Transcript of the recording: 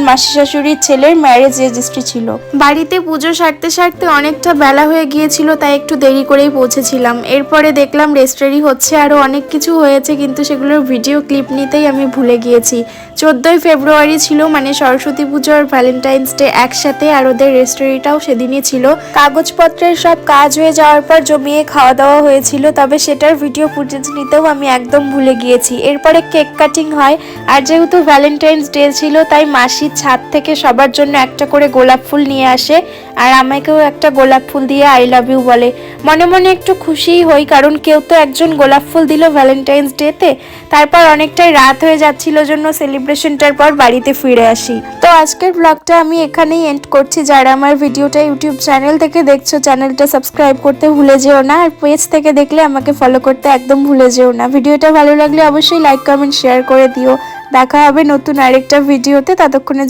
মাসি শাশুড়ির ছেলের ম্যারেজ রেজিস্ট্রি ছিল। বাড়িতে পুজো সারতে সারতে অনেকটা বেলা হয়ে গিয়েছিল, তাই একটু দেরি করেই পৌঁছেছিলাম। এরপরে দেখলাম রেজিস্ট্রি হচ্ছে, আরও অনেক কিছু হয়েছে, কিন্তু সেগুলোর ভিডিও ক্লিপ নিতেই আমি ভুলে গিয়েছি। 14ই ফেব্রুয়ারি ছিল, মানে সরস্বতী পুজো আর ভ্যালেন্টাইন্স ডে একসাথে, আর ওদের রেজিস্ট্রিটাও সেদিনই ছিল। কাগজপত্রের সব কাজ হয়ে যাওয়ার পর জমিয়ে খাওয়া দাওয়া হয়েছিল, তবে সেটার ভিডিও ফুটেজ নিতেও আমি একদম ভুলে গিয়েছি। এরপরে কেক কাটিং হয়, আর যেহেতু ভ্যালেন্টাইন্স ডে ছিল তাই মাসির ছাদ থেকে সবার জন্য একটা করে গোলাপ ফুল নিয়ে আসে, আর আমাকেও একটা গোলাপ ফুল দিয়ে আই লাভ ইউ বলে। মনে মনে একটু খুশিই হই, কারণ কেউ তো একজন গোলাপ ফুল দিল ভ্যালেন্টাইন্স ডেতে। তারপর অনেকটাই রাত হয়ে যাচ্ছিল জন্য সেলিব্রেশনটার পর বাড়িতে ফিরে আসি। তো আজকের ব্লগটা আমি এখানেই এন্ড করছি। যারা আমার ভিডিওটা ইউটিউব চ্যানেল থেকে দেখছো, চ্যানেলটা সাবস্ক্রাইব করতে ভুলে যেও না, আর পেজ থেকে দেখলে আমাকে ফলো করতে একদম ভুলে যেও না। ভিডিওটা ভালো লাগলে অবশ্যই লাইক কমেন্ট শেয়ার করে দিও। দেখা হবে নতুন আরেকটা ভিডিওতে, ততক্ষণে